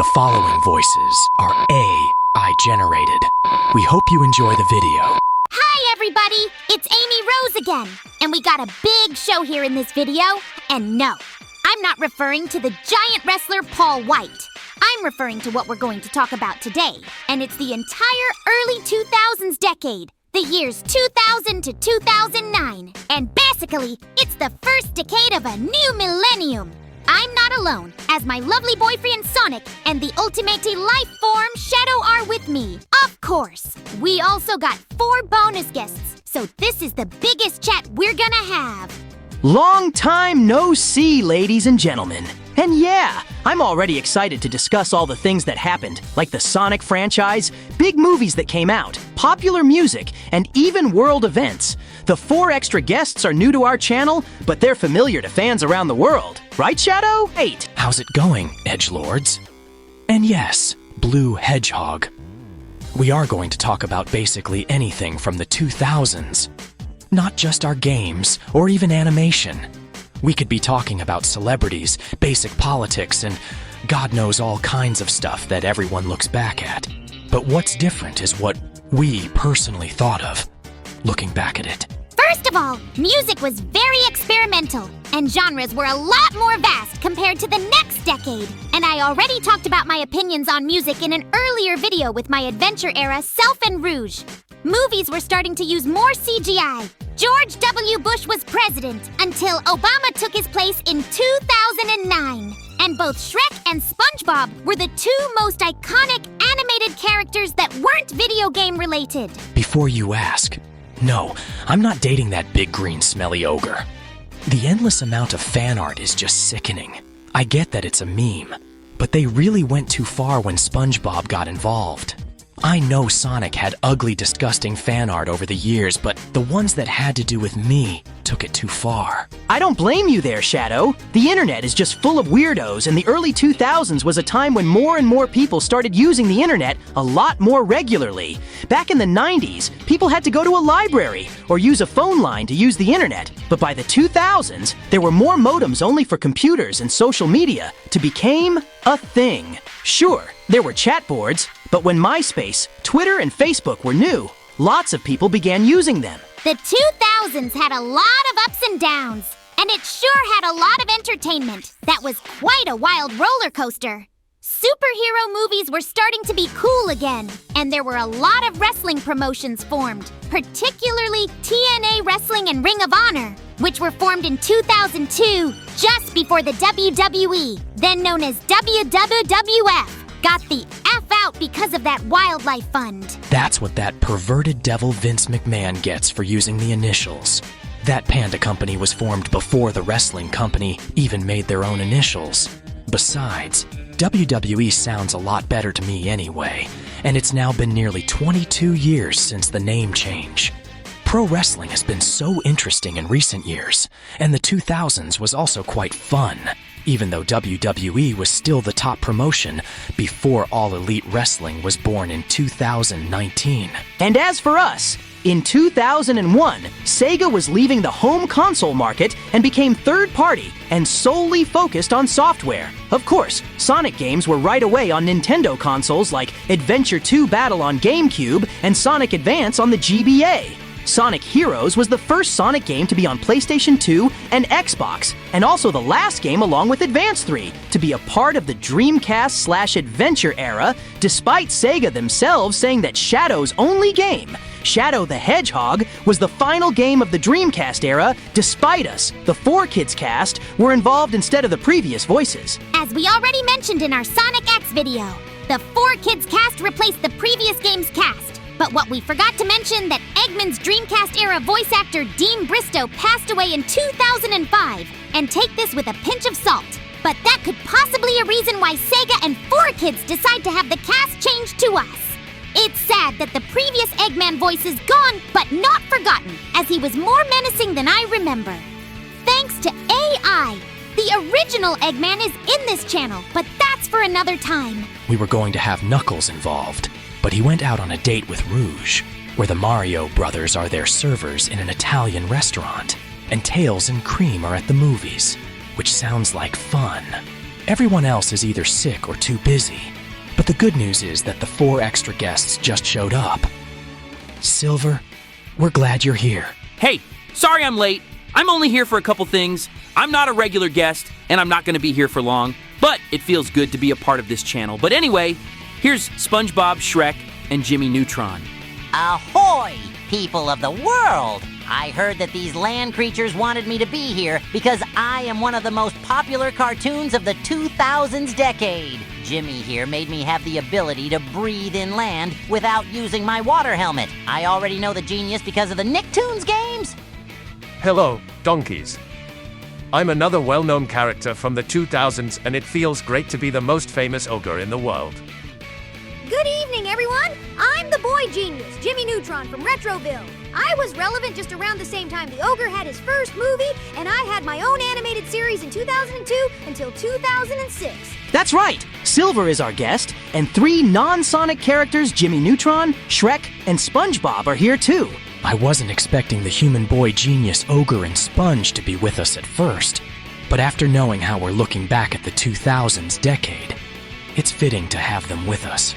The following voices are AI generated. We hope you enjoy the video. Hi everybody, it's Amy Rose again, and we got a big show here in this video, and no, I'm not referring to the giant wrestler Paul White. I'm referring to what we're going to talk about today, and it's the entire early 2000s decade, the years 2000 to 2009, and basically, it's the first decade of a new millennium. I'm not alone, as my lovely boyfriend Sonic and the ultimate life form Shadow are with me. Of course, we also got 4 bonus guests, so this is the biggest chat we're gonna have. Long time no see, ladies and gentlemen. And yeah, I'm already excited to discuss all the things that happened, like the Sonic franchise, big movies that came out, popular music, and even world events. The 4 extra guests are new to our channel, but they're familiar to fans around the world. Right, Shadow? 8. How's it going, edgelords? And yes, Blue Hedgehog. We are going to talk about basically anything from the 2000s. Not just our games, or even animation. We could be talking about celebrities, basic politics, and God knows all kinds of stuff that everyone looks back at. But what's different is what we personally thought of, looking back at it. First of all, music was very experimental, and genres were a lot more vast compared to the next decade. And I already talked about my opinions on music in an earlier video with my adventure era Self and Rouge. Movies were starting to use more CGI. George W. Bush was president until Obama took his place in 2009. And both Shrek and SpongeBob were the 2 most iconic animated characters that weren't video game related. Before you ask, no, I'm not dating that big green smelly ogre. The endless amount of fan art is just sickening. I get that it's a meme, but they really went too far when SpongeBob got involved. I know Sonic had ugly, disgusting fan art over the years, but the ones that had to do with me took it too far. I don't blame you there, Shadow. The internet is just full of weirdos, and the early 2000s was a time when more and more people started using the internet a lot more regularly. Back in the 90s, people had to go to a library or use a phone line to use the internet. But by the 2000s, there were more modems only for computers and social media to became a thing. Sure, there were chat boards, but when MySpace, Twitter, and Facebook were new, lots of people began using them. The 2000s had a lot of ups and downs, and it sure had a lot of entertainment. That was quite a wild roller coaster. Superhero movies were starting to be cool again, and there were a lot of wrestling promotions formed, particularly TNA Wrestling and Ring of Honor, which were formed in 2002, just before the WWE, then known as WWF, got the F out because of that wildlife fund. That's what that perverted devil Vince McMahon gets for using the initials. That panda company was formed before the wrestling company even made their own initials. Besides, WWE sounds a lot better to me anyway, and it's now been nearly 22 years since the name change. Pro wrestling has been so interesting in recent years, and the 2000s was also quite fun, even though WWE was still the top promotion before All Elite Wrestling was born in 2019. And as for us, in 2001, Sega was leaving the home console market and became third-party and solely focused on software. Of course, Sonic games were right away on Nintendo consoles like Adventure 2 Battle on GameCube and Sonic Advance on the GBA. Sonic Heroes was the first Sonic game to be on PlayStation 2 and Xbox, and also the last game along with Advance 3 to be a part of the Dreamcast/Adventure era, despite Sega themselves saying that Shadow's only game, Shadow the Hedgehog, was the final game of the Dreamcast era, despite us, the 4Kids cast, were involved instead of the previous voices. As we already mentioned in our Sonic X video, the 4Kids cast replaced the previous game's cast. But what we forgot to mention that Eggman's Dreamcast-era voice actor Dean Bristow passed away in 2005, and take this with a pinch of salt. But that could possibly be a reason why Sega and 4Kids decide to have the cast changed to us. It's sad that the previous Eggman voice is gone, but not forgotten, as he was more menacing than I remember. Thanks to AI, the original Eggman is in this channel, but that's for another time. We were going to have Knuckles involved, but he went out on a date with Rouge, where the Mario brothers are their servers in an Italian restaurant, and Tails and Cream are at the movies, which sounds like fun. Everyone else is either sick or too busy, But the good news is that the 4 extra guests just showed up. Silver, we're glad you're here. Hey, sorry I'm late. I'm only here for a couple things. I'm not a regular guest, and I'm not going to be here for long, but it feels good to be a part of this channel. But anyway, here's SpongeBob, Shrek, and Jimmy Neutron. Ahoy, people of the world! I heard that these land creatures wanted me to be here because I am one of the most popular cartoons of the 2000s decade. Jimmy here made me have the ability to breathe in land without using my water helmet. I already know the genius because of the Nicktoons games. Hello, donkeys. I'm another well-known character from the 2000s, and it feels great to be the most famous ogre in the world. Good evening, everyone! I'm the boy genius, Jimmy Neutron from Retroville. I was relevant just around the same time the Ogre had his first movie, and I had my own animated series in 2002 until 2006. That's right! Silver is our guest, and 3 non-Sonic characters, Jimmy Neutron, Shrek, and SpongeBob, are here too. I wasn't expecting the human boy genius Ogre and Sponge to be with us at first, but after knowing how we're looking back at the 2000s decade, it's fitting to have them with us.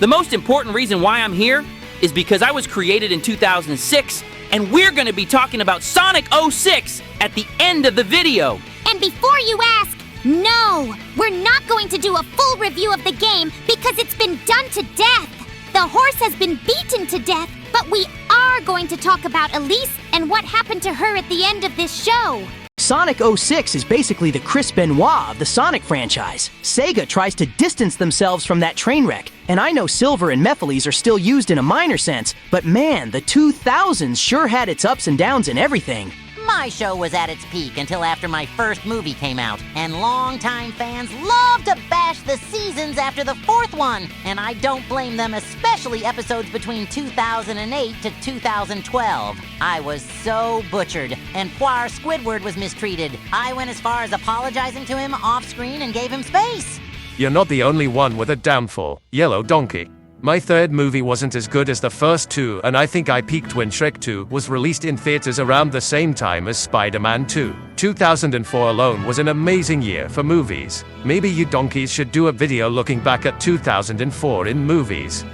The most important reason why I'm here is because I was created in 2006, and we're going to be talking about Sonic 06 at the end of the video. And before you ask, no, we're not going to do a full review of the game because it's been done to death. The horse has been beaten to death, but we are going to talk about Elise and what happened to her at the end of this show. Sonic 06 is basically the Chris Benoit of the Sonic franchise. Sega tries to distance themselves from that train wreck, and I know Silver and Mephiles are still used in a minor sense, but man, the 2000s sure had its ups and downs and everything. My show was at its peak until after my first movie came out, and longtime fans love to bash the seasons after the 4th one, and I don't blame them, especially episodes between 2008 to 2012. I was so butchered, and Poir Squidward was mistreated. I went as far as apologizing to him off-screen and gave him space. You're not the only one with a downfall, Yellow Donkey. My 3rd movie wasn't as good as the first 2, and I think I peaked when Shrek 2 was released in theaters around the same time as Spider-Man 2. 2004 alone was an amazing year for movies. Maybe you donkeys should do a video looking back at 2004 in movies.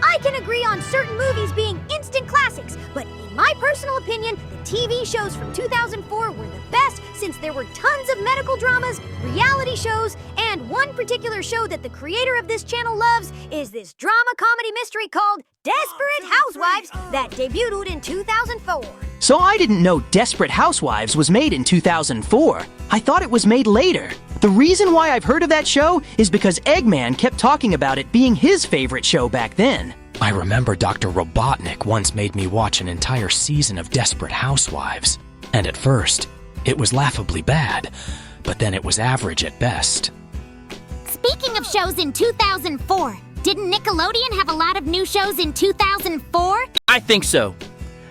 I can agree on certain movies being instant classics, but in my personal opinion, the TV shows from 2004 were the best since there were tons of medical dramas, reality shows, and one particular show that the creator of this channel loves is this drama comedy mystery called Desperate Housewives that debuted in 2004. So I didn't know Desperate Housewives was made in 2004. I thought it was made later. The reason why I've heard of that show is because Eggman kept talking about it being his favorite show back then. I remember Dr. Robotnik once made me watch an entire season of Desperate Housewives, and at first, it was laughably bad, but then it was average at best. Speaking of shows in 2004, didn't Nickelodeon have a lot of new shows in 2004? I think so.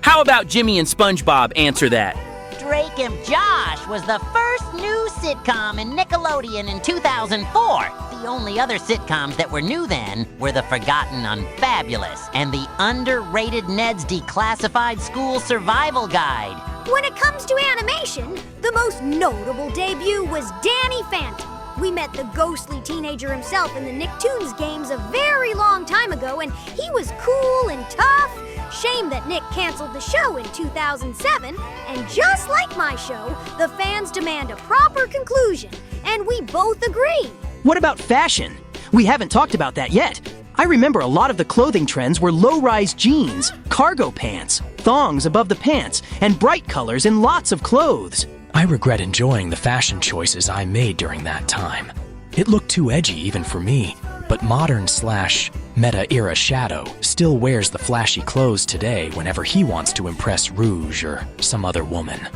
How about Jimmy and SpongeBob answer that? Drake and Josh was the first new sitcom in Nickelodeon in 2004. The only other sitcoms that were new then were The Forgotten Unfabulous and the underrated Ned's Declassified School Survival Guide. When it comes to animation, the most notable debut was Danny Phantom. We met the ghostly teenager himself in the Nicktoons games a very long time ago, and he was cool and tough. Shame that Nick canceled the show in 2007, and just like my show, the fans demand a proper conclusion, and we both agree. What about fashion? We haven't talked about that yet. I remember a lot of the clothing trends were low-rise jeans, cargo pants, thongs above the pants, and bright colors in lots of clothes. I regret enjoying the fashion choices I made during that time. It looked too edgy even for me, but modern/meta-era Shadow still wears the flashy clothes today whenever he wants to impress Rouge or some other woman.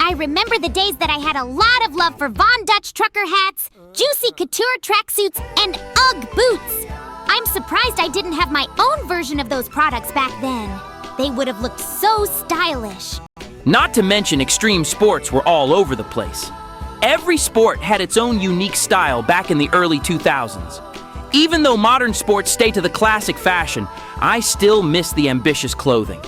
I remember the days that I had a lot of love for Von Dutch trucker hats, juicy couture tracksuits, and UGG boots. I'm surprised I didn't have my own version of those products back then. They would have looked so stylish. Not to mention extreme sports were all over the place. Every sport had its own unique style back in the early 2000s. Even though modern sports stay to the classic fashion, I still miss the ambitious clothing.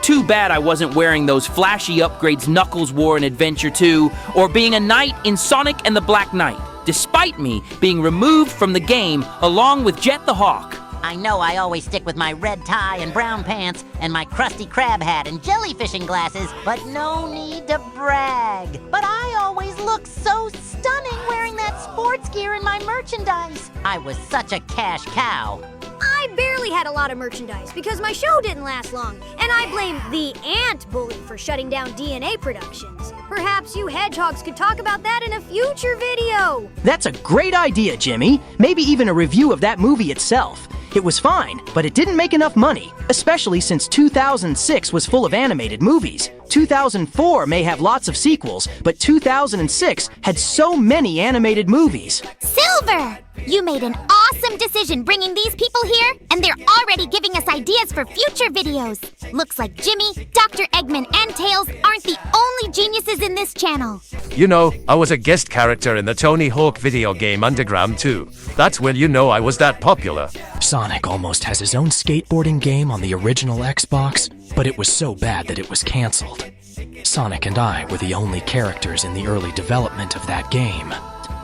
Too bad I wasn't wearing those flashy upgrades Knuckles wore in Adventure 2, or being a knight in Sonic and the Black Knight, despite despite me being removed from the game along with Jet the Hawk. I know I always stick with my red tie and brown pants and my crusty crab hat and jellyfishing glasses, but no need to brag. But I always look so stunning wearing that sports gear in my merchandise. I was such a cash cow. I barely had a lot of merchandise because my show didn't last long, and I blame the ant bully for shutting down DNA productions. Perhaps you hedgehogs could talk about that in a future video. That's a great idea, Jimmy. Maybe even a review of that movie itself. It was fine, but it didn't make enough money, especially since 2006 was full of animated movies. 2004 may have lots of sequels, but 2006 had so many animated movies. Silver! You made an awesome decision bringing these people here, and they're already giving us ideas for future videos. Looks like Jimmy, Dr. Eggman, and Tails aren't the only geniuses in this channel. You know, I was a guest character in the Tony Hawk video game Underground 2. That's when you know I was that popular. Sonic almost has his own skateboarding game on the original Xbox, but it was so bad that it was canceled. Sonic and I were the only characters in the early development of that game.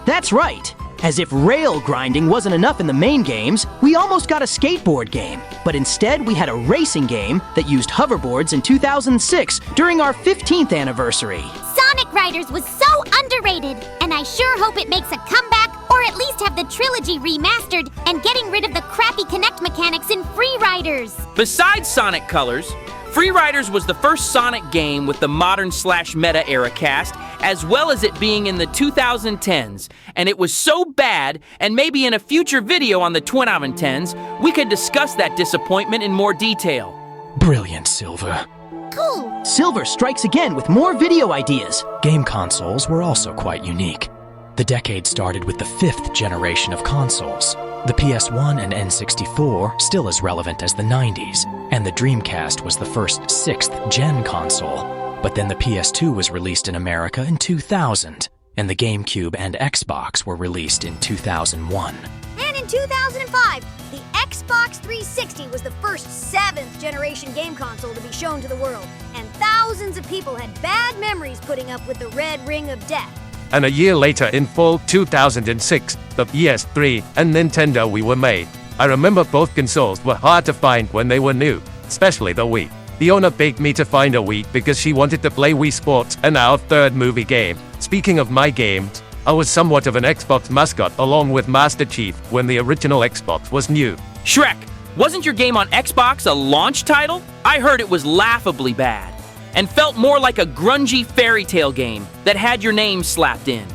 That's right. As if rail grinding wasn't enough in the main games, we almost got a skateboard game. But instead, we had a racing game that used hoverboards in 2006 during our 15th anniversary. Sonic Riders was so underrated, and I sure hope it makes a comeback, or at least have the trilogy remastered and getting rid of the crappy Kinect mechanics in Free Riders. Besides Sonic Colors, Free Riders was the first Sonic game with the modern/meta era cast, as well as it being in the 2010s. And it was so bad, and maybe in a future video on the 2010s, we could discuss that disappointment in more detail. Brilliant, Silver. Cool. Silver strikes again with more video ideas. Game consoles were also quite unique. The decade started with the 5th generation of consoles. The PS1 and N64 still as relevant as the 90s, and the Dreamcast was the first 6th gen console. But then the PS2 was released in America in 2000, and the GameCube and Xbox were released in 2001. And in 2005, the Xbox 360 was the first 7th generation game console to be shown to the world, and thousands of people had bad memories putting up with the red ring of death. And a year later in fall 2006, the PS3 and Nintendo Wii were made. I remember both consoles were hard to find when they were new, especially the Wii. The owner begged me to find a Wii because she wanted to play Wii Sports and our third movie game. Speaking of my games, I was somewhat of an Xbox mascot along with Master Chief when the original Xbox was new. Shrek, wasn't your game on Xbox a launch title? I heard it was laughably bad, and felt more like a grungy fairy tale game that had your name slapped in.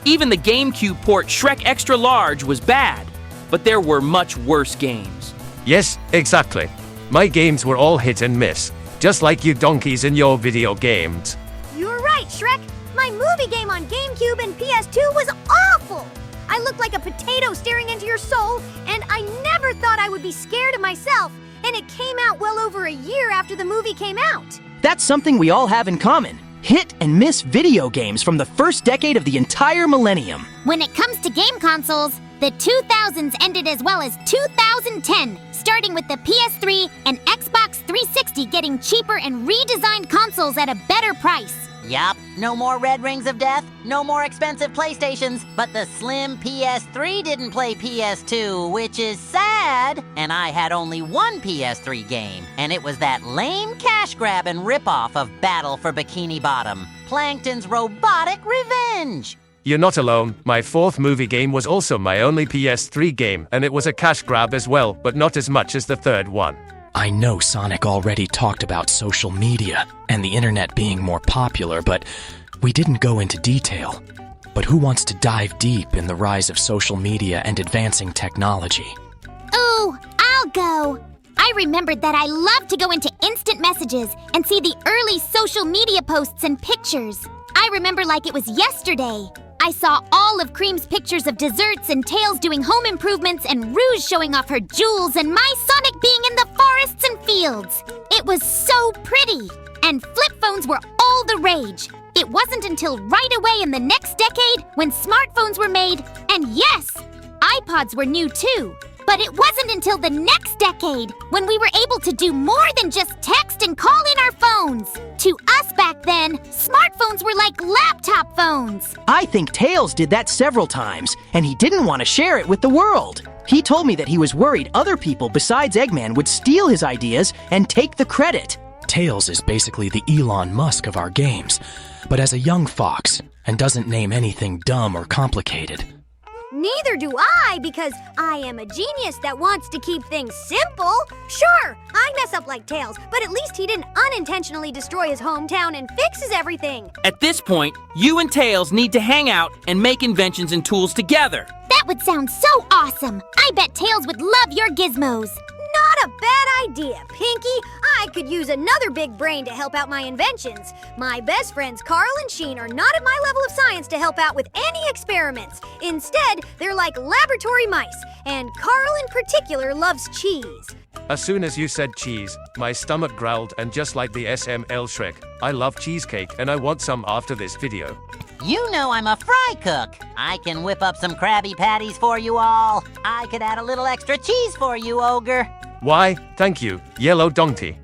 Even the GameCube port Shrek Extra Large was bad, but there were much worse games. Yes, exactly. My games were all hit and miss, just like you donkeys in your video games. You're right, Shrek. My movie game on GameCube and PS2 was awful. I looked like a potato staring into your soul, and I never thought I would be scared of myself, and it came out well over a year after the movie came out. That's something we all have in common. Hit and miss video games from the first decade of the entire millennium. When it comes to game consoles, the 2000s ended as well as 2010, starting with the PS3 and Xbox 360 getting cheaper and redesigned consoles at a better price. Yup, no more red rings of death, no more expensive PlayStations, but the slim PS3 didn't play PS2, which is sad. And I had only one PS3 game, and it was that lame cash grab and ripoff of Battle for Bikini Bottom, Plankton's Robotic Revenge. You're not alone. My fourth movie game was also my only PS3 game, and it was a cash grab as well, but not as much as the third one. I know Sonic already talked about social media and the internet being more popular, but we didn't go into detail. But who wants to dive deep in the rise of social media and advancing technology? Ooh, I'll go. I remembered that I loved to go into instant messages and see the early social media posts and pictures. I remember like it was yesterday. I saw all of Cream's pictures of desserts and Tails doing home improvements and Rouge showing off her jewels and my Sonic being in the forests and fields. It was so pretty. And flip phones were all the rage. It wasn't until right away in the next decade when smartphones were made, and yes, iPods were new too. But it wasn't until the next decade when we were able to do more than just text and call in our phones. To us back then, smartphones smartphones were like laptop phones. I think Tails did that several times, and he didn't want to share it with the world. He told me that he was worried other people besides Eggman would steal his ideas and take the credit. Tails is basically the Elon Musk of our games, but as a young fox, and doesn't name anything dumb or complicated. Neither do I, because I am a genius that wants to keep things simple. Sure, I mess up like Tails, but at least he didn't unintentionally destroy his hometown and fixes everything. At this point, you and Tails need to hang out and make inventions and tools together. That would sound so awesome. I bet Tails would love your gizmos. Not a bad idea, Pinky. I could use another big brain to help out my inventions. My best friends Carl and Sheen are not at my level of science to help out with any experiments. Instead, they're like laboratory mice, and Carl in particular loves cheese. As soon as you said cheese, my stomach growled, and just like the SML Shrek, I love cheesecake and I want some after this video. You know I'm a fry cook. I can whip up some Krabby Patties for you all. I could add a little extra cheese for you, Ogre. Why, thank you, Yellow Donkey.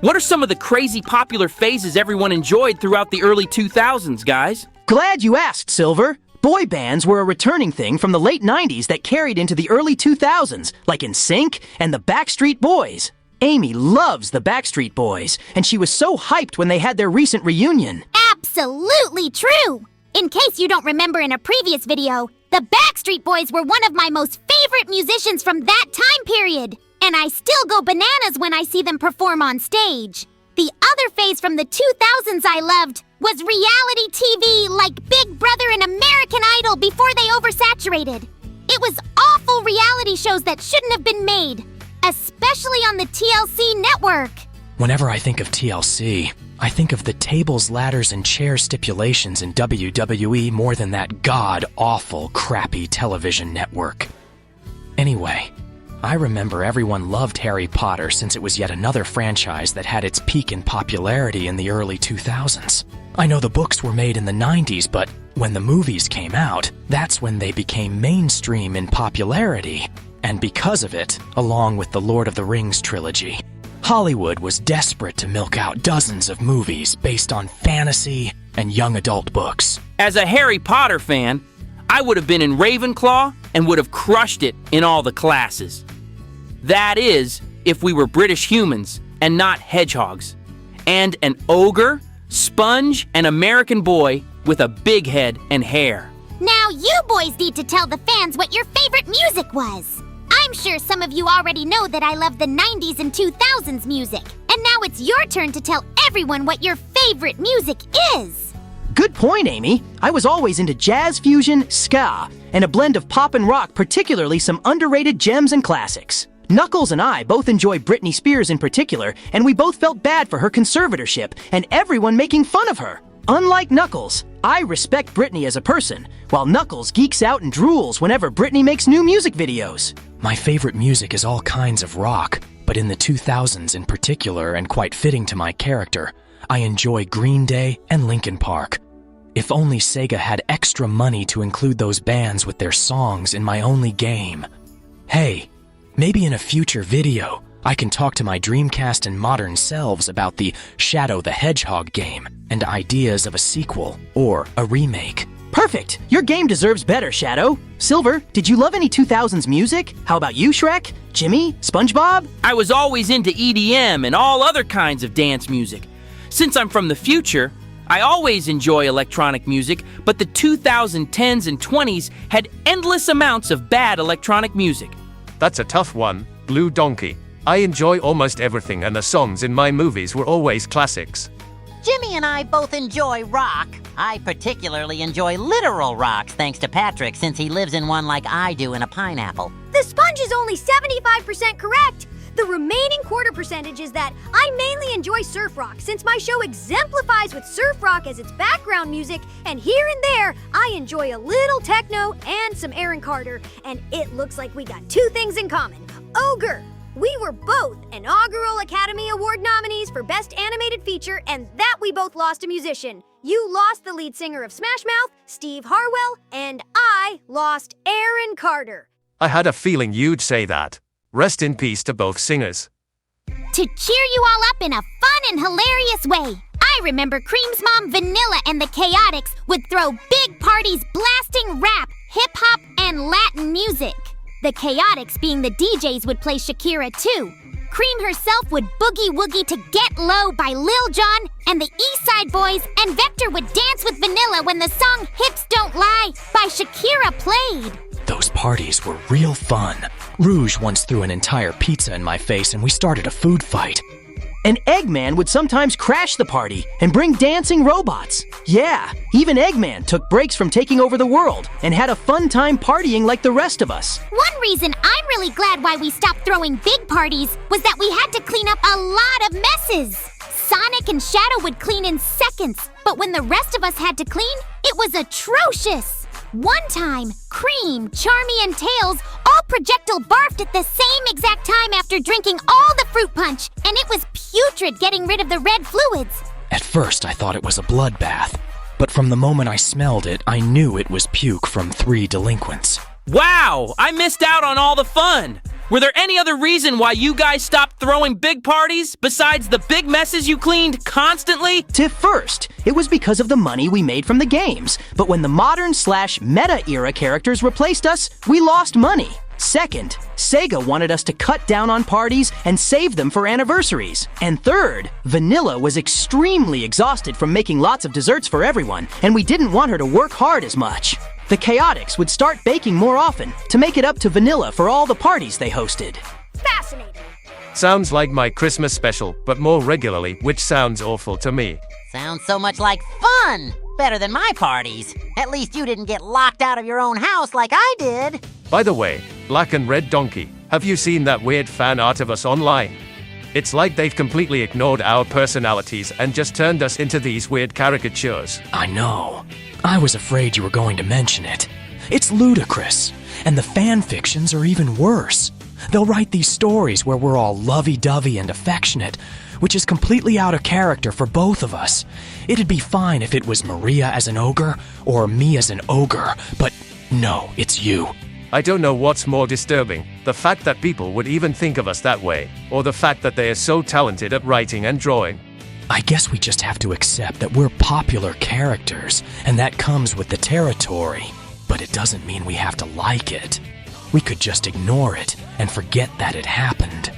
What are some of the crazy popular phases everyone enjoyed throughout the early 2000s, guys? Glad you asked, Silver. Boy bands were a returning thing from the late 90s that carried into the early 2000s, like NSYNC and the Backstreet Boys. Amy loves the Backstreet Boys, and she was so hyped when they had their recent reunion. Absolutely true! In case you don't remember in a previous video, the Backstreet Boys were one of my most favorite musicians from that time period. And I still go bananas when I see them perform on stage. The other phase from the 2000s I loved was reality TV like Big Brother and American Idol before they oversaturated. It was awful reality shows that shouldn't have been made, especially on the TLC network. Whenever I think of TLC, I think of the tables, ladders, and chair stipulations in WWE more than that god-awful, crappy television network. Anyway, I remember everyone loved Harry Potter since it was yet another franchise that had its peak in popularity in the early 2000s. I know the books were made in the 90s, but when the movies came out, that's when they became mainstream in popularity. And because of it, along with the Lord of the Rings trilogy, Hollywood was desperate to milk out dozens of movies based on fantasy and young adult books. As a Harry Potter fan, I would have been in Ravenclaw and would have crushed it in all the classes. That is, if we were British humans and not hedgehogs. And an ogre, sponge, and American boy with a big head and hair. Now you boys need to tell the fans what your favorite music was. I'm sure some of you already know that I love the 90s and 2000s music. And now it's your turn to tell everyone what your favorite music is. Good point, Amy. I was always into jazz fusion, ska, and a blend of pop and rock, particularly some underrated gems and classics. Knuckles and I both enjoy Britney Spears in particular, and we both felt bad for her conservatorship and everyone making fun of her. Unlike Knuckles, I respect Britney as a person, while Knuckles geeks out and drools whenever Britney makes new music videos. My favorite music is all kinds of rock, but in the 2000s in particular, and quite fitting to my character, I enjoy Green Day and Linkin Park. If only Sega had extra money to include those bands with their songs in my only game. Hey, maybe in a future video, I can talk to my Dreamcast and modern selves about the Shadow the Hedgehog game and ideas of a sequel or a remake. Perfect! Your game deserves better, Shadow. Silver, did you love any 2000s music? How about you, Shrek? Jimmy? SpongeBob? I was always into EDM and all other kinds of dance music. Since I'm from the future, I always enjoy electronic music, but the 2010s and 20s had endless amounts of bad electronic music. That's a tough one, Blue Donkey. I enjoy almost everything, and the songs in my movies were always classics. Jimmy and I both enjoy rock. I particularly enjoy literal rocks, thanks to Patrick, since he lives in one like I do in a pineapple. The sponge is only 75% correct. The remaining quarter percentage is that I mainly enjoy surf rock, since my show exemplifies with surf rock as its background music, and here and there, I enjoy a little techno and some Aaron Carter, and it looks like we got two things in common. Ogre! We were both inaugural Academy Award nominees for Best Animated Feature, and that we both lost a musician. You lost the lead singer of Smash Mouth, Steve Harwell, and I lost Aaron Carter. I had a feeling you'd say that. Rest in peace to both singers. To cheer you all up in a fun and hilarious way, I remember Cream's mom, Vanilla, and the Chaotix would throw big parties blasting rap, hip-hop, and Latin music. The Chaotix, being the DJs, would play Shakira too. Cream herself would boogie woogie to Get Low by Lil Jon and the East Side Boys, and Vector would dance with Vanilla when the song Hips Don't Lie by Shakira played. Those parties were real fun. Rouge once threw an entire pizza in my face and we started a food fight. And Eggman would sometimes crash the party and bring dancing robots. Yeah, even Eggman took breaks from taking over the world and had a fun time partying like the rest of us. One reason I'm really glad why we stopped throwing big parties was that we had to clean up a lot of messes. Sonic and Shadow would clean in seconds, but when the rest of us had to clean, it was atrocious. One time, Cream, Charmy, and Tails all projectile barfed at the same exact time after drinking all the fruit punch, and it was putrid getting rid of the red fluids. At first, I thought it was a bloodbath, but from the moment I smelled it, I knew it was puke from 3 delinquents. Wow, I missed out on all the fun. Were there any other reason why you guys stopped throwing big parties besides the big messes you cleaned constantly? First, it was because of the money we made from the games. But when the modern/meta era characters replaced us, we lost money. Second, Sega wanted us to cut down on parties and save them for anniversaries. And third, Vanilla was extremely exhausted from making lots of desserts for everyone, and we didn't want her to work hard as much. The Chaotix would start baking more often to make it up to Vanilla for all the parties they hosted. Fascinating. Sounds like my Christmas special, but more regularly, which sounds awful to me. Sounds so much like fun! Better than my parties. At least you didn't get locked out of your own house like I did. By the way, Black and Red Donkey, have you seen that weird fan art of us online? It's like they've completely ignored our personalities and just turned us into these weird caricatures. I know. I was afraid you were going to mention it. It's ludicrous, and the fan fictions are even worse. They'll write these stories where we're all lovey-dovey and affectionate, which is completely out of character for both of us. It'd be fine if it was Maria as an ogre or me as an ogre, but no, it's you. I don't know what's more disturbing, the fact that people would even think of us that way, or the fact that they are so talented at writing and drawing. I guess we just have to accept that we're popular characters, and that comes with the territory. But it doesn't mean we have to like it. We could just ignore it and forget that it happened.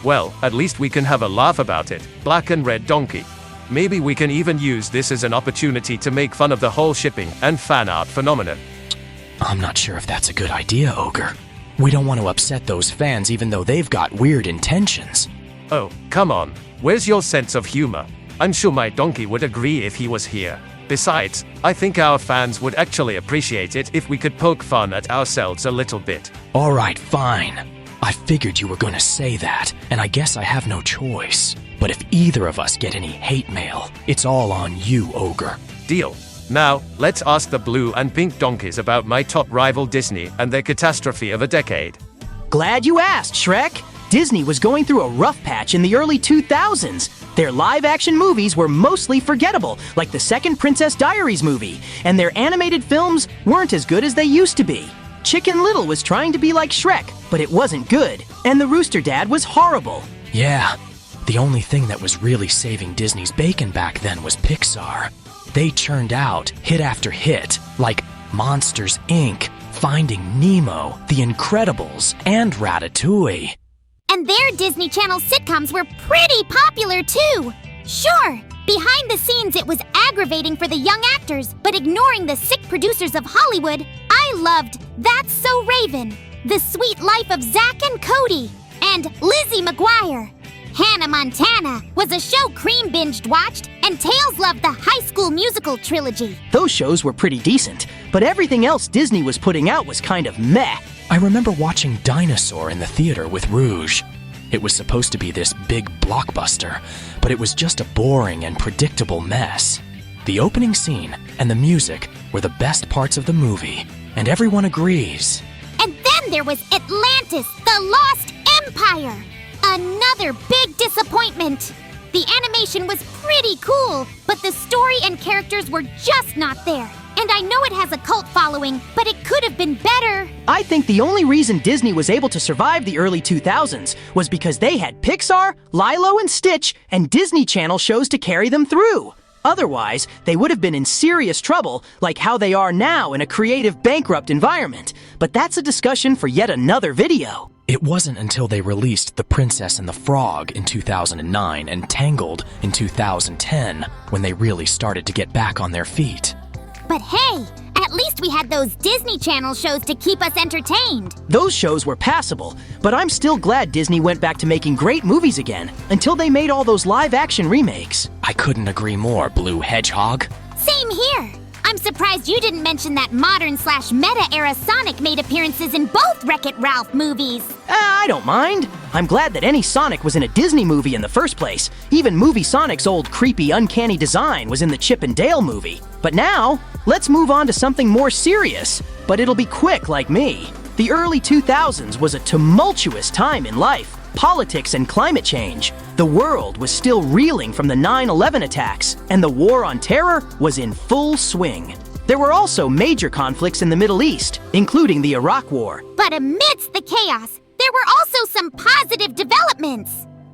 Well, at least we can have a laugh about it, Black and Red Donkey. Maybe we can even use this as an opportunity to make fun of the whole shipping and fan art phenomenon. I'm not sure if that's a good idea, Ogre. We don't want to upset those fans even though they've got weird intentions. Oh, come on. Where's your sense of humor? I'm sure my donkey would agree if he was here. Besides, I think our fans would actually appreciate it if we could poke fun at ourselves a little bit. All right, fine. I figured you were going to say that, and I guess I have no choice. But if either of us get any hate mail, it's all on you, Ogre. Deal. Now, let's ask the blue and pink donkeys about my top rival Disney and their catastrophe of a decade. Glad you asked, Shrek. Disney was going through a rough patch in the early 2000s. Their live-action movies were mostly forgettable, like the second Princess Diaries movie, and their animated films weren't as good as they used to be. Chicken Little was trying to be like Shrek, but it wasn't good, and The Rooster Dad was horrible. Yeah, the only thing that was really saving Disney's bacon back then was Pixar. They churned out hit after hit, like Monsters, Inc., Finding Nemo, The Incredibles, and Ratatouille. And their Disney Channel sitcoms were pretty popular too. Sure, behind the scenes it was aggravating for the young actors, but ignoring the sick producers of Hollywood, I loved That's So Raven, The Sweet Life of Zack and Cody, and Lizzie McGuire. Hannah Montana was a show Cream binged-watched, and Tails loved the High School Musical trilogy. Those shows were pretty decent, but everything else Disney was putting out was kind of meh. I remember watching Dinosaur in the theater with Rouge. It was supposed to be this big blockbuster, but it was just a boring and predictable mess. The opening scene and the music were the best parts of the movie, and everyone agrees. And then there was Atlantis, the Lost Empire. Another big disappointment. The animation was pretty cool, but the story and characters were just not there. And I know it has a cult following, but it could have been better. I think the only reason Disney was able to survive the early 2000s was because they had Pixar, Lilo and Stitch, and Disney Channel shows to carry them through. Otherwise, they would have been in serious trouble, like how they are now in a creative, bankrupt environment. But that's a discussion for yet another video. It wasn't until they released The Princess and the Frog in 2009 and Tangled in 2010 when they really started to get back on their feet. But hey, at least we had those Disney Channel shows to keep us entertained. Those shows were passable, but I'm still glad Disney went back to making great movies again, until they made all those live-action remakes. I couldn't agree more, Blue Hedgehog. Same here. I'm surprised you didn't mention that modern/meta-era Sonic made appearances in both Wreck-It Ralph movies. I don't mind. I'm glad that any Sonic was in a Disney movie in the first place. Even Movie Sonic's old creepy, uncanny design was in the Chip and Dale movie. But now, let's move on to something more serious. But it'll be quick like me. The early 2000s was a tumultuous time in life, politics and climate change. The world was still reeling from the 9/11 attacks, and the war on terror was in full swing. There were also major conflicts in the Middle East, including the Iraq War. But amidst the chaos, there were also some positive developments.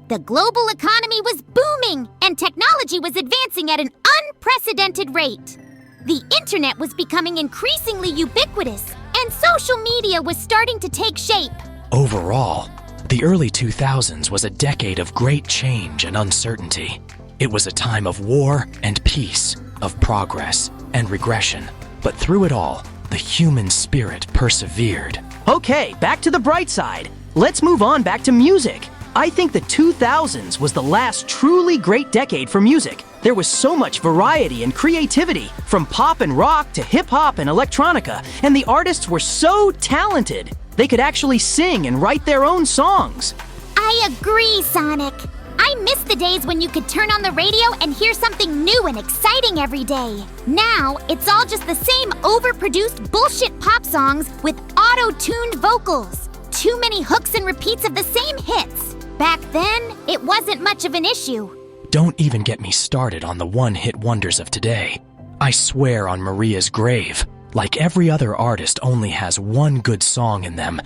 The global economy was booming, and technology was advancing at an unprecedented rate. The internet was becoming increasingly ubiquitous, and social media was starting to take shape. Overall, the early 2000s was a decade of great change and uncertainty. It was a time of war and peace, of progress and regression. But through it all, the human spirit persevered. Okay, back to the bright side. Let's move on back to music. I think the 2000s was the last truly great decade for music. There was so much variety and creativity, from pop and rock to hip-hop and electronica, and the artists were so talented. They could actually sing and write their own songs. I agree, Sonic. I miss the days when you could turn on the radio and hear something new and exciting every day. Now, it's all just the same overproduced bullshit pop songs with auto-tuned vocals. Too many hooks and repeats of the same hits. Back then, it wasn't much of an issue. Don't even get me started on the one-hit wonders of today. I swear on Maria's grave, like every other artist only has one good song in them,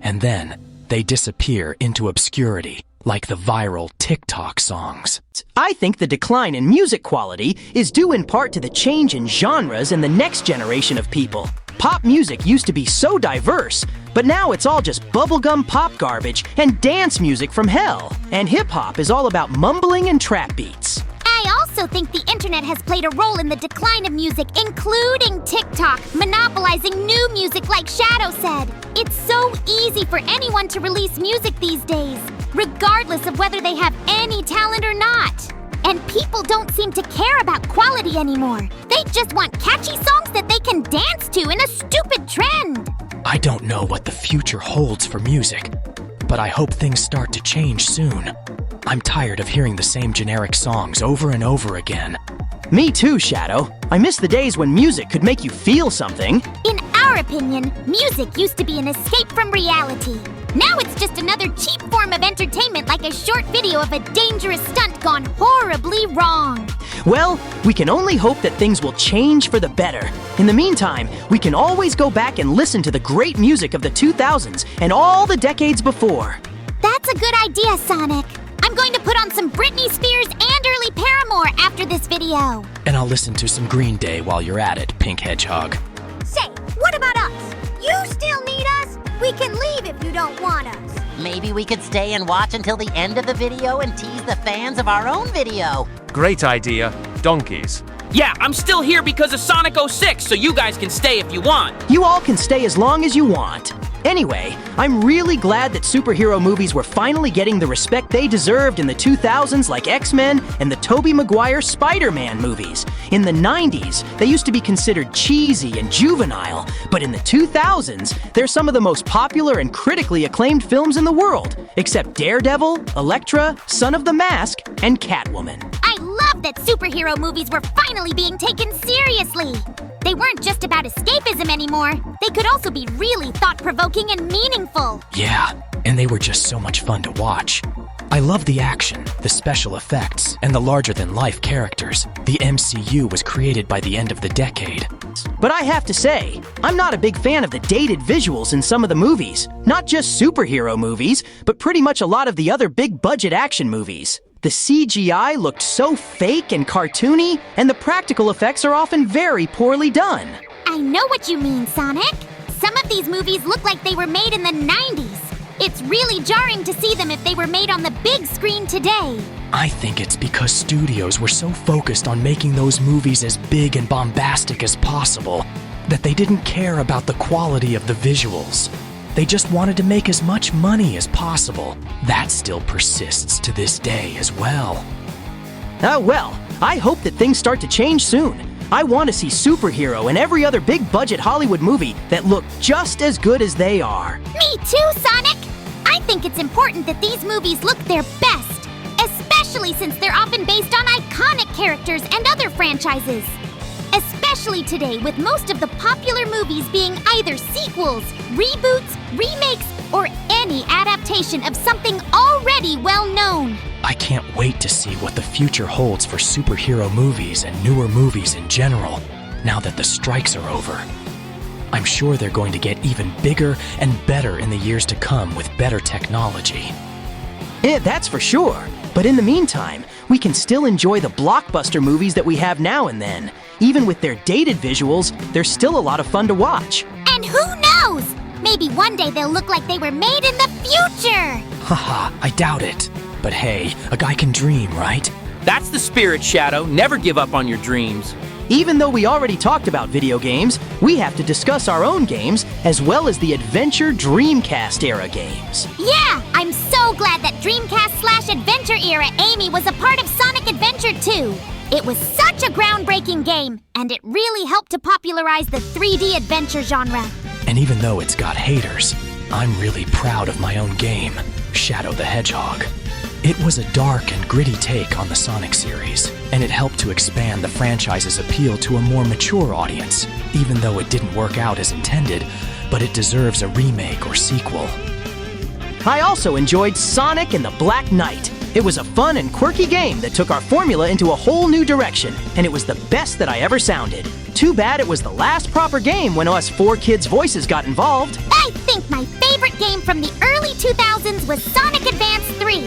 and then they disappear into obscurity, like the viral TikTok songs. I think the decline in music quality is due in part to the change in genres in the next generation of people. Pop music used to be so diverse, but now it's all just bubblegum pop garbage and dance music from hell. And hip-hop is all about mumbling and trap beats. I also think the internet has played a role in the decline of music, including TikTok, monopolizing new music like Shadow said. It's so easy for anyone to release music these days, regardless of whether they have any talent or not. And people don't seem to care about quality anymore. They just want catchy songs that they can dance to in a stupid trend. I don't know what the future holds for music, but I hope things start to change soon. I'm tired of hearing the same generic songs over and over again. Me too, Shadow. I miss the days when music could make you feel something. In our opinion, music used to be an escape from reality. Now it's just another cheap form of entertainment, like a short video of a dangerous stunt gone horribly wrong. Well, we can only hope that things will change for the better. In the meantime, we can always go back and listen to the great music of the 2000s and all the decades before. That's a good idea, Sonic. I'm going to put on some Britney Spears and early Paramore after this video. And I'll listen to some Green Day while you're at it, Pink Hedgehog. Say, what about us? You still need us? We can leave if you don't want us. Maybe we could stay and watch until the end of the video and tease the fans of our own video. Great idea. Donkeys. Yeah, I'm still here because of Sonic 06, so you guys can stay if you want. You all can stay as long as you want. Anyway, I'm really glad that superhero movies were finally getting the respect they deserved in the 2000s, like X-Men and the Tobey Maguire Spider-Man movies. In the 90s, they used to be considered cheesy and juvenile, but in the 2000s, they're some of the most popular and critically acclaimed films in the world, except Daredevil, Elektra, Son of the Mask, and Catwoman. I love that superhero movies were finally being taken seriously. They weren't just about escapism anymore. They could also be really thought-provoking and meaningful. Yeah, and they were just so much fun to watch. I love the action, the special effects, and the larger-than-life characters. The MCU was created by the end of the decade. But I have to say, I'm not a big fan of the dated visuals in some of the movies. Not just superhero movies, but pretty much a lot of the other big-budget action movies. The CGI looked so fake and cartoony, and the practical effects are often very poorly done. I know what you mean, Sonic. Some of these movies look like they were made in the 90s. It's really jarring to see them if they were made on the big screen today. I think it's because studios were so focused on making those movies as big and bombastic as possible that they didn't care about the quality of the visuals. They just wanted to make as much money as possible. That still persists to this day as well. Well, I hope that things start to change soon. I want to see Superhero and every other big-budget Hollywood movie that look just as good as they are. Me too, Sonic! I think it's important that these movies look their best, especially since they're often based on iconic characters and other franchises. Especially today, with most of the popular movies being either sequels, reboots, remakes, or any adaptation of something already well-known. I can't wait to see what the future holds for superhero movies and newer movies in general, now that the strikes are over. I'm sure they're going to get even bigger and better in the years to come with better technology. Yeah, that's for sure. But in the meantime, we can still enjoy the blockbuster movies that we have now and then. Even with their dated visuals, they're still a lot of fun to watch. And who knows? Maybe one day they'll look like they were made in the future! Haha, I doubt it. But hey, a guy can dream, right? That's the spirit, Shadow. Never give up on your dreams. Even though we already talked about video games, we have to discuss our own games, as well as the Adventure Dreamcast era games. Yeah, I'm so glad that Dreamcast/Adventure era Amy was a part of Sonic Adventure 2. It was such a groundbreaking game, and it really helped to popularize the 3D adventure genre. And even though it's got haters, I'm really proud of my own game, Shadow the Hedgehog. It was a dark and gritty take on the Sonic series, and it helped to expand the franchise's appeal to a more mature audience, even though it didn't work out as intended, but it deserves a remake or sequel. I also enjoyed Sonic and the Black Knight. It was a fun and quirky game that took our formula into a whole new direction, and it was the best that I ever sounded. Too bad it was the last proper game when us 4 kids' voices got involved. I think my favorite game from the early 2000s was Sonic Advance 3.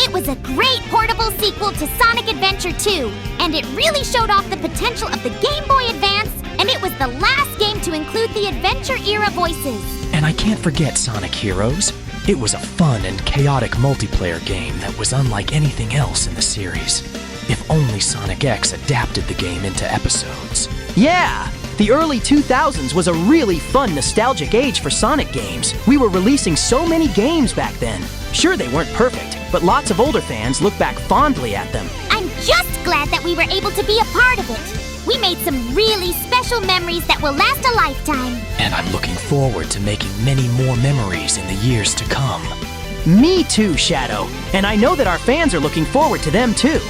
It was a great portable sequel to Sonic Adventure 2, and it really showed off the potential of the Game Boy Advance, and it was the last game to include the Adventure-era voices. And I can't forget Sonic Heroes. It was a fun and chaotic multiplayer game that was unlike anything else in the series. If only Sonic X adapted the game into episodes. Yeah! The early 2000s was a really fun, nostalgic age for Sonic games. We were releasing so many games back then. Sure, they weren't perfect, but lots of older fans look back fondly at them. I'm just glad that we were able to be a part of it. We made some really special memories that will last a lifetime. And I'm looking forward to making many more memories in the years to come. Me too, Shadow. And I know that our fans are looking forward to them too.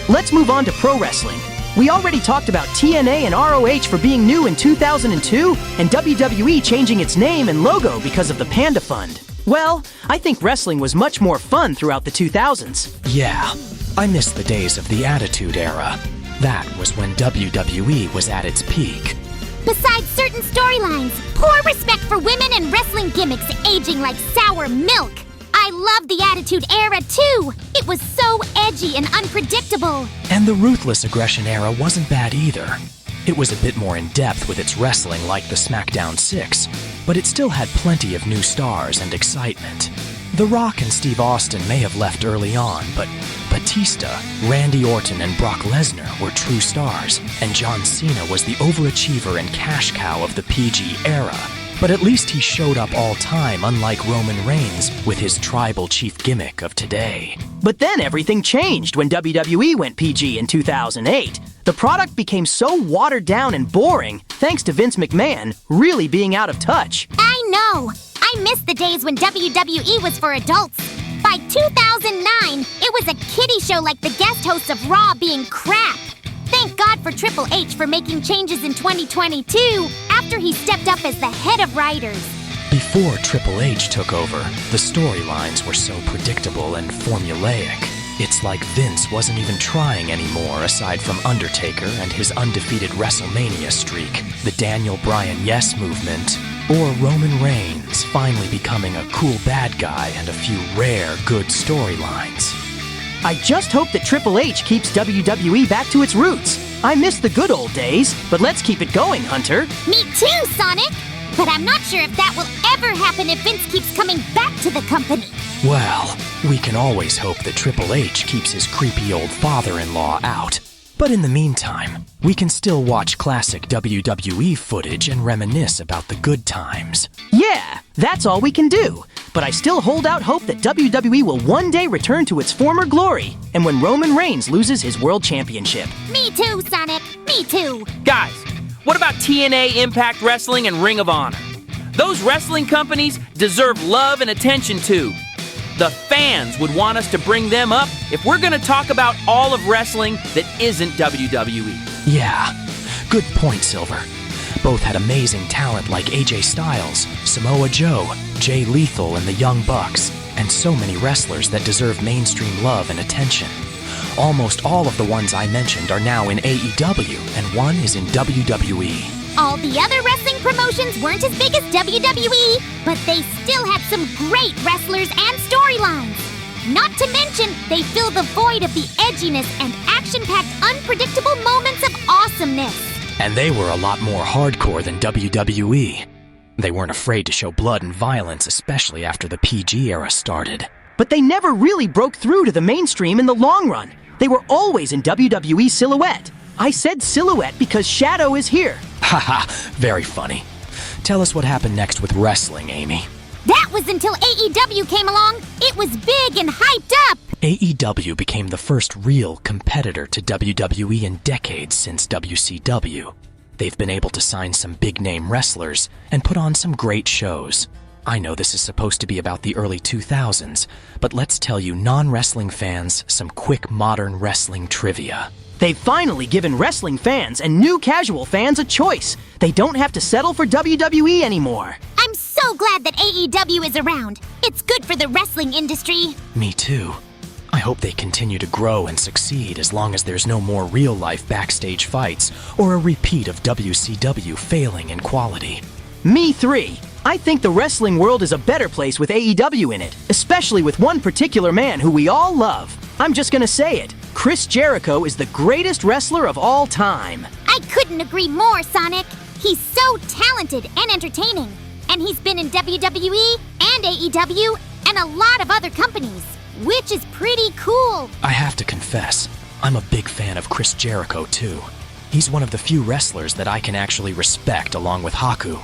Let's move on to pro wrestling. We already talked about TNA and ROH for being new in 2002, and WWE changing its name and logo because of the Panda Fund. Well, I think wrestling was much more fun throughout the 2000s. Yeah, I miss the days of the Attitude Era. That was when WWE was at its peak. Besides certain storylines, poor respect for women and wrestling gimmicks aging like sour milk. I loved the Attitude Era too. It was so edgy and unpredictable. And the Ruthless Aggression Era wasn't bad either. It was a bit more in-depth with its wrestling like the SmackDown 6, but it still had plenty of new stars and excitement. The Rock and Steve Austin may have left early on, but Batista, Randy Orton, and Brock Lesnar were true stars, and John Cena was the overachiever and cash cow of the PG era. But at least he showed up all time, unlike Roman Reigns with his tribal chief gimmick of today. But then everything changed when WWE went PG in 2008. The product became so watered down and boring, thanks to Vince McMahon really being out of touch. I know. I miss the days when WWE was for adults. By 2009, it was a kiddie show like the guest hosts of Raw being crap. Thank God for Triple H for making changes in 2022 after he stepped up as the head of writers. Before Triple H took over, the storylines were so predictable and formulaic. It's like Vince wasn't even trying anymore aside from Undertaker and his undefeated WrestleMania streak, the Daniel Bryan Yes movement, or Roman Reigns finally becoming a cool bad guy and a few rare good storylines. I just hope that Triple H keeps WWE back to its roots. I miss the good old days, but let's keep it going, Hunter. Me too, Sonic! But I'm not sure if that will ever happen if Vince keeps coming back to the company. Well, we can always hope that Triple H keeps his creepy old father-in-law out. But in the meantime, we can still watch classic WWE footage and reminisce about the good times. Yeah, that's all we can do. But I still hold out hope that WWE will one day return to its former glory, and when Roman Reigns loses his world championship. Me too, Sonic. Me too. Guys, what about TNA, Impact Wrestling, and Ring of Honor? Those wrestling companies deserve love and attention too. The fans would want us to bring them up if we're going to talk about all of wrestling that isn't WWE. Yeah, good point, Silver. Both had amazing talent like AJ Styles, Samoa Joe, Jay Lethal, and the Young Bucks, and so many wrestlers that deserve mainstream love and attention. Almost all of the ones I mentioned are now in AEW, and one is in WWE. All the other wrestling promotions weren't as big as WWE, but they still had some great wrestlers and storylines. Not to mention, they fill the void of the edginess and action-packed, unpredictable moments of awesomeness. And they were a lot more hardcore than WWE. They weren't afraid to show blood and violence, especially after the PG era started. But they never really broke through to the mainstream in the long run. They were always in WWE silhouette. I said silhouette because Shadow is here. Haha, very funny. Tell us what happened next with wrestling, Amy. That was until AEW came along. It was big and hyped up. AEW became the first real competitor to WWE in decades since WCW. They've been able to sign some big-name wrestlers and put on some great shows. I know this is supposed to be about the early 2000s, but let's tell you non-wrestling fans some quick modern wrestling trivia. They've finally given wrestling fans and new casual fans a choice. They don't have to settle for WWE anymore. I'm so glad that AEW is around. It's good for the wrestling industry. Me too. I hope they continue to grow and succeed as long as there's no more real-life backstage fights or a repeat of WCW failing in quality. Me three. I think the wrestling world is a better place with AEW in it, especially with one particular man who we all love. I'm just gonna say it. Chris Jericho is the greatest wrestler of all time. I couldn't agree more, Sonic. He's so talented and entertaining. And he's been in WWE and AEW and a lot of other companies, which is pretty cool. I have to confess, I'm a big fan of Chris Jericho too. He's one of the few wrestlers that I can actually respect along with Haku.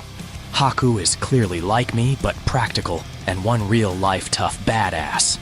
Haku is clearly like me, but practical and one real-life tough badass.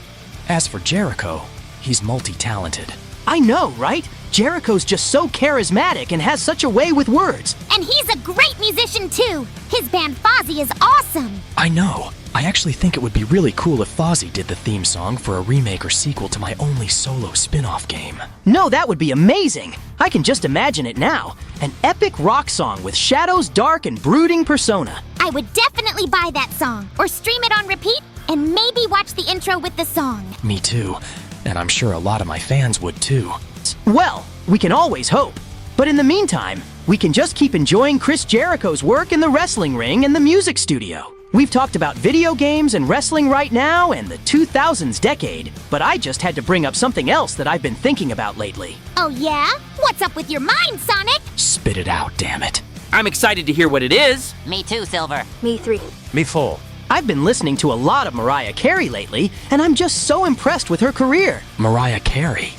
As for Jericho, he's multi-talented. I know, right? Jericho's just so charismatic and has such a way with words. And he's a great musician too. His band Fozzy is awesome. I know. I actually think it would be really cool if Fozzy did the theme song for a remake or sequel to my only solo spin-off game. No, that would be amazing. I can just imagine it now. An epic rock song with Shadow's dark and brooding persona. I would definitely buy that song, or stream it on repeat, and maybe watch the intro with the song. Me too. And I'm sure a lot of my fans would too. Well, we can always hope. But in the meantime, we can just keep enjoying Chris Jericho's work in the wrestling ring and the music studio. We've talked about video games and wrestling right now and the 2000s decade, but I just had to bring up something else that I've been thinking about lately. Oh yeah? What's up with your mind, Sonic? Spit it out, damn it. I'm excited to hear what it is. Me too, Silver. Me three. Me 4. I've been listening to a lot of Mariah Carey lately, and I'm just so impressed with her career. Mariah Carey?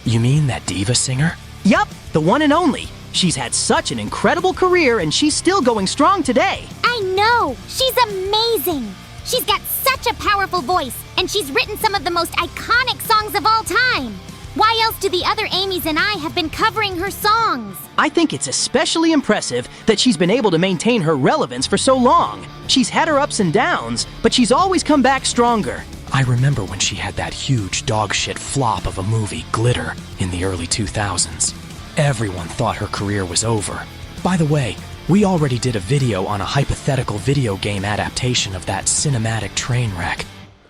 You mean that diva singer? Yup, the one and only. She's had such an incredible career, and she's still going strong today. I know! She's amazing! She's got such a powerful voice, and she's written some of the most iconic songs of all time. Why else do the other Amy's and I have been covering her songs? I think it's especially impressive that she's been able to maintain her relevance for so long. She's had her ups and downs, but she's always come back stronger. I remember when she had that huge dogshit flop of a movie, Glitter, in the early 2000s. Everyone thought her career was over. By the way, We already did a video on a hypothetical video game adaptation of that cinematic train wreck.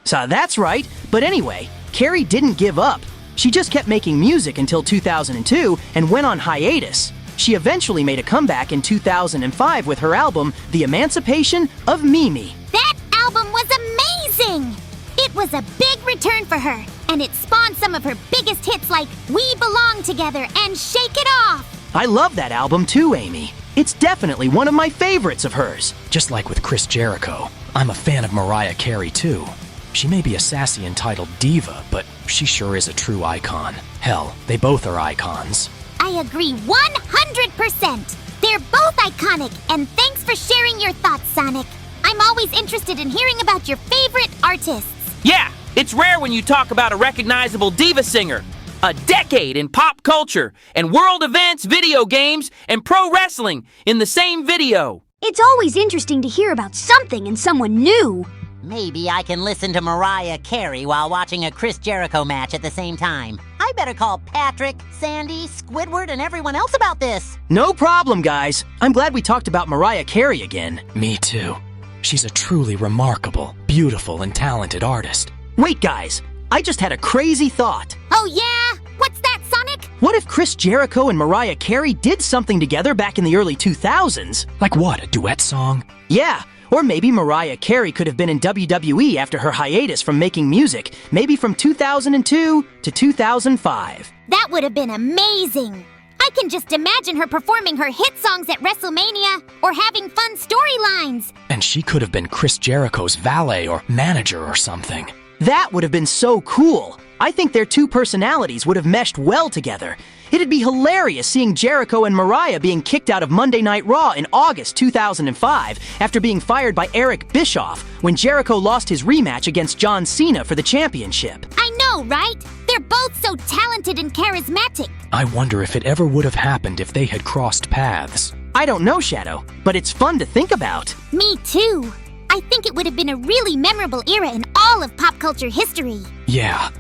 So that's right, but anyway, Carey didn't give up. She just kept making music until 2002 and went on hiatus. She eventually made a comeback in 2005 with her album, The Emancipation of Mimi. That album was amazing! It was a big return for her, and it spawned some of her biggest hits like We Belong Together and Shake It Off. I love that album too, Amy. It's definitely one of my favorites of hers. Just like with Chris Jericho, I'm a fan of Mariah Carey too. She may be a sassy entitled diva, but she sure is a true icon. Hell, they both are icons. I agree 100%. They're both iconic, and thanks for sharing your thoughts, Sonic. I'm always interested in hearing about your favorite artists. Yeah, it's rare when you talk about a recognizable diva singer. A decade in pop culture and world events, video games, and pro wrestling in the same video. It's always interesting to hear about something and someone new. Maybe I can listen to Mariah Carey while watching a Chris Jericho match at the same time. I better call Patrick, Sandy, Squidward, and everyone else about this. No problem, guys. I'm glad we talked about Mariah Carey again. Me too. She's a truly remarkable, beautiful, and talented artist. Wait, guys. I just had a crazy thought. Oh yeah? What's that, Sonic? What if Chris Jericho and Mariah Carey did something together back in the early 2000s? Like what, a duet song? Yeah, or maybe Mariah Carey could have been in WWE after her hiatus from making music, maybe from 2002 to 2005. That would have been amazing. I can just imagine her performing her hit songs at WrestleMania or having fun storylines. And she could have been Chris Jericho's valet or manager or something. That would have been so cool. I think their two personalities would have meshed well together. It'd be hilarious seeing Jericho and Mariah being kicked out of Monday Night Raw in August 2005 after being fired by Eric Bischoff when Jericho lost his rematch against John Cena for the championship. I know, right? They're both so talented and charismatic. I wonder if it ever would have happened if they had crossed paths. I don't know, Shadow, but it's fun to think about. Me too. I think it would have been a really memorable era in all of pop culture history. Yeah,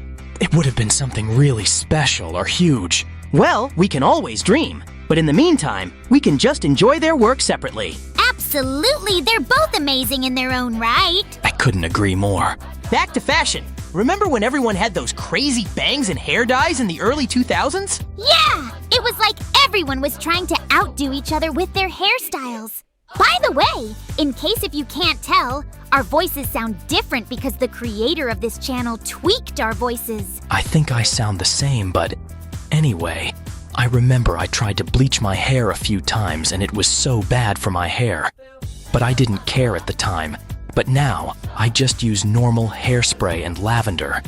it would have been something really special or huge. Well, we can always dream, but in the meantime, we can just enjoy their work separately. Absolutely, they're both amazing in their own right. I couldn't agree more. Back to fashion. Remember when everyone had those crazy bangs and hair dyes in the early 2000s? Yeah, it was like everyone was trying to outdo each other with their hairstyles. By the way, in case if you can't tell, our voices sound different because the creator of this channel tweaked our voices. I think I sound the same, but anyway, I remember I tried to bleach my hair a few times and it was so bad for my hair. But I didn't care at the time. But now, I just use normal hairspray and lavender.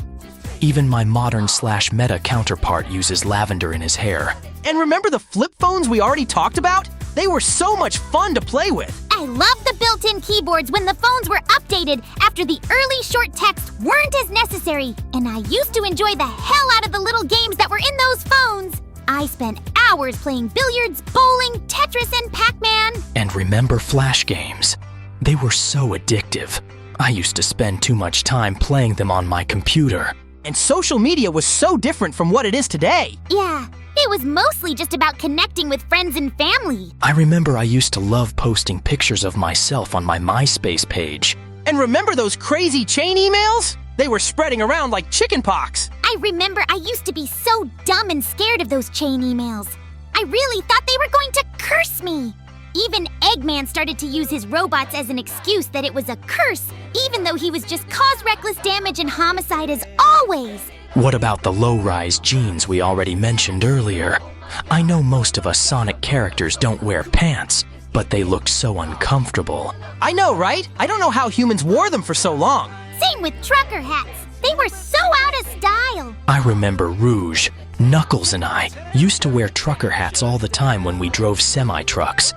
Even my modern/meta counterpart uses lavender in his hair. And remember the flip phones we already talked about? They were so much fun to play with. I love the built-in keyboards when the phones were updated after the early short texts weren't as necessary, and I used to enjoy the hell out of the little games that were in those phones. I spent hours playing billiards, bowling, Tetris, and Pac-Man. And remember flash games. They were so addictive. I used to spend too much time playing them on my computer. And social media was so different from what it is today. Yeah, it was mostly just about connecting with friends and family. I remember I used to love posting pictures of myself on my MySpace page. And remember those crazy chain emails? They were spreading around like chickenpox. I remember I used to be so dumb and scared of those chain emails. I really thought they were going to curse me. Even Eggman started to use his robots as an excuse that it was a curse, even though he was just cause reckless damage and homicide as always. What about the low-rise jeans we already mentioned earlier? I know most of us Sonic characters don't wear pants, but they look so uncomfortable. I know, right? I don't know how humans wore them for so long. Same with trucker hats. They were so out of style. I remember Rouge, Knuckles, and I used to wear trucker hats all the time when we drove semi-trucks.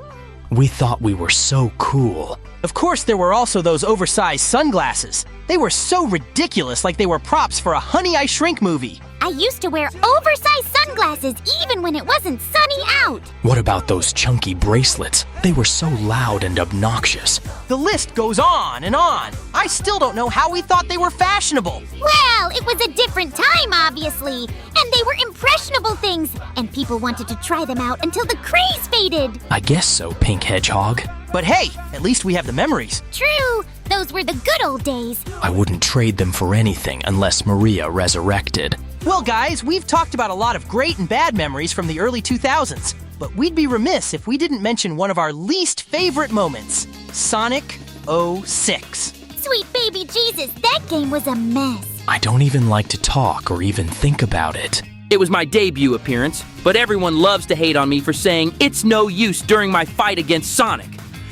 We thought we were so cool. Of course, there were also those oversized sunglasses. They were so ridiculous, like they were props for a Honey, I Shrink movie. I used to wear oversized sunglasses even when it wasn't sunny out. What about those chunky bracelets? They were so loud and obnoxious. The list goes on and on. I still don't know how we thought they were fashionable. Well, it was a different time, obviously. And they were impressionable things. And people wanted to try them out until the craze faded. I guess so, Pink Hedgehog. But hey, at least we have the memories. True. Those were the good old days. I wouldn't trade them for anything unless Maria resurrected. Well, guys, we've talked about a lot of great and bad memories from the early 2000s, but we'd be remiss if we didn't mention one of our least favorite moments, Sonic 06. Sweet baby Jesus, that game was a mess. I don't even like to talk or even think about it. It was my debut appearance, but everyone loves to hate on me for saying it's no use during my fight against Sonic.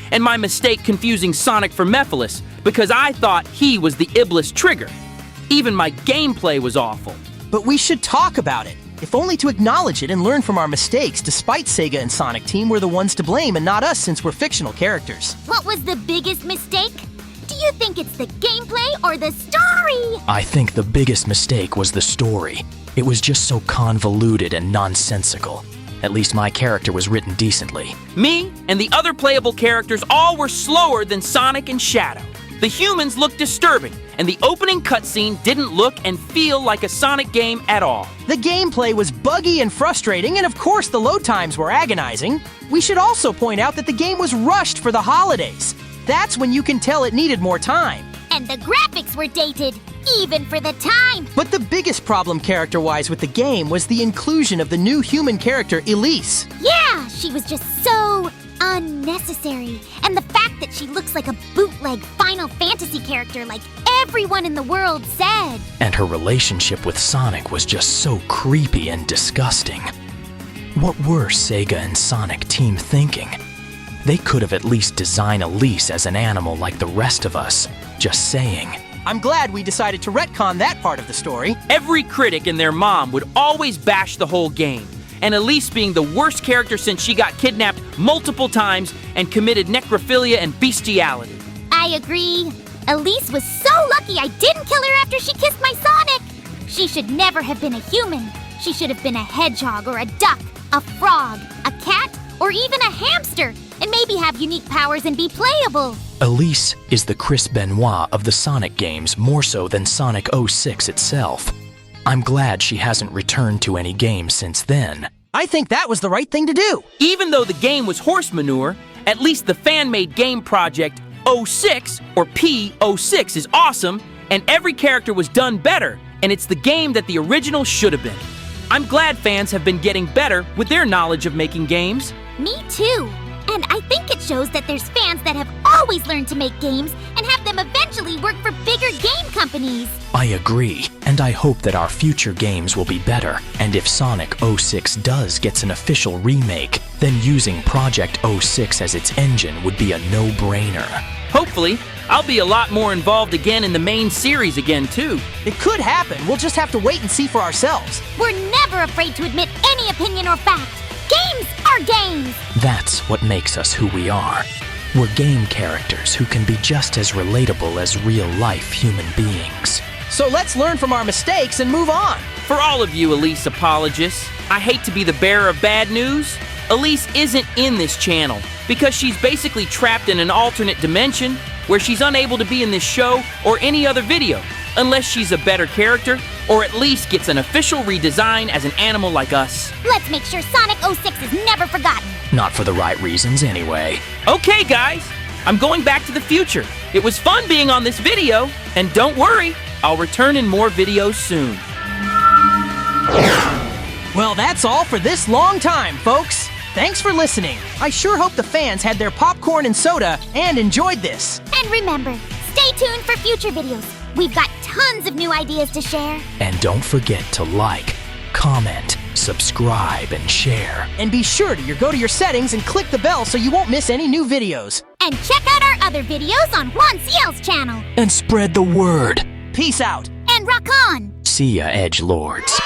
And my mistake confusing Sonic for Mephiles because I thought he was the Iblis trigger. Even my gameplay was awful. But we should talk about it, if only to acknowledge it and learn from our mistakes, despite Sega and Sonic Team were the ones to blame and not us since we're fictional characters. What was the biggest mistake? Do you think it's the gameplay or the story? I think the biggest mistake was the story. It was just so convoluted and nonsensical. At least my character was written decently. Me and the other playable characters all were slower than Sonic and Shadow. The humans looked disturbing, and the opening cutscene didn't look and feel like a Sonic game at all. The gameplay was buggy and frustrating, and of course the load times were agonizing. We should also point out that the game was rushed for the holidays. That's when you can tell it needed more time. And the graphics were dated, even for the time. But the biggest problem character-wise with the game was the inclusion of the new human character, Elise. Yeah, she was just so unnecessary. And the fact that she looks like a bootleg Final Fantasy character like everyone in the world said. And her relationship with Sonic was just so creepy and disgusting. What were Sega and Sonic Team thinking? They could have at least designed Elise as an animal like the rest of us. Just saying. I'm glad we decided to retcon that part of the story. Every critic and their mom would always bash the whole game, and Elise being the worst character since she got kidnapped multiple times and committed necrophilia and bestiality. I agree. Elise was so lucky I didn't kill her after she kissed my Sonic. She should never have been a human. She should have been a hedgehog or a duck, a frog, a cat, or even a hamster, and maybe have unique powers and be playable. Elise is the Chris Benoit of the Sonic games more so than Sonic 06 itself. I'm glad she hasn't returned to any games since then. I think that was the right thing to do. Even though the game was horse manure, at least the fan-made game project 06 or P06 is awesome, and every character was done better, and it's the game that the original should have been. I'm glad fans have been getting better with their knowledge of making games. Me too. And I think it shows that there's fans that have always learned to make games and have them eventually work for bigger game companies. I agree, and I hope that our future games will be better. And if Sonic 06 does get an official remake, then using Project 06 as its engine would be a no-brainer. Hopefully, I'll be a lot more involved again in the main series again too. It could happen. We'll just have to wait and see for ourselves. We're never afraid to admit any opinion or fact. Games are games! That's what makes us who we are. We're game characters who can be just as relatable as real-life human beings. So let's learn from our mistakes and move on. For all of you Elise apologists, I hate to be the bearer of bad news. Elise isn't in this channel because she's basically trapped in an alternate dimension where she's unable to be in this show or any other video unless she's a better character or at least gets an official redesign as an animal like us. Let's make sure Sonic 06 is never forgotten. Not for the right reasons anyway. Okay guys, I'm going back to the future. It was fun being on this video, and don't worry, I'll return in more videos soon. Well, that's all for this long time, folks. Thanks for listening. I sure hope the fans had their popcorn and soda and enjoyed this. And remember, stay tuned for future videos. We've got tons of new ideas to share. And don't forget to like, comment, subscribe, and share. And be sure to go to your settings and click the bell so you won't miss any new videos. And check out our other videos on Juan CL's channel. And spread the word. Peace out. And rock on! See ya, edgelords.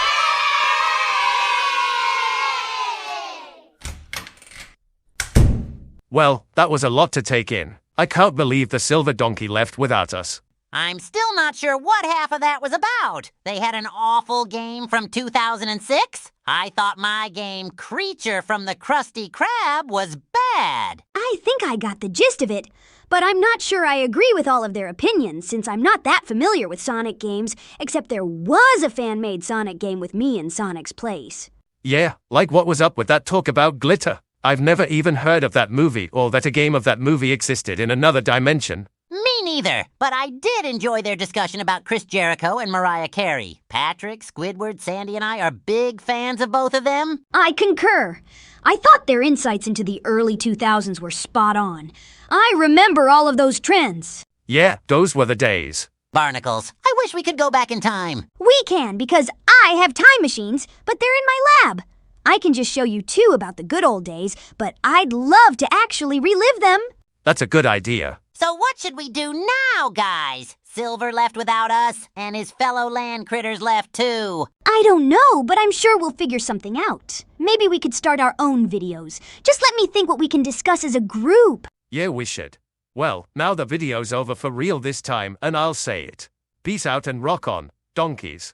Well, that was a lot to take in. I can't believe the silver donkey left without us. I'm still not sure what half of that was about. They had an awful game from 2006? I thought my game Creature from the Krusty Krab was bad. I think I got the gist of it, but I'm not sure I agree with all of their opinions since I'm not that familiar with Sonic games, except there was a fan-made Sonic game with me in Sonic's place. Yeah, like what was up with that talk about glitter? I've never even heard of that movie or that a game of that movie existed in another dimension. Me neither, but I did enjoy their discussion about Chris Jericho and Mariah Carey. Patrick, Squidward, Sandy, and I are big fans of both of them. I concur. I thought their insights into the early 2000s were spot on. I remember all of those trends. Yeah, those were the days. Barnacles, I wish we could go back in time. We can because I have time machines, but they're in my lab. I can just show you two about the good old days, but I'd love to actually relive them. That's a good idea. So what should we do now, guys? Silver left without us, and his fellow land critters left too. I don't know, but I'm sure we'll figure something out. Maybe we could start our own videos. Just let me think what we can discuss as a group. Yeah, we should. Well, now the video's over for real this time, and I'll say it. Peace out and rock on, donkeys.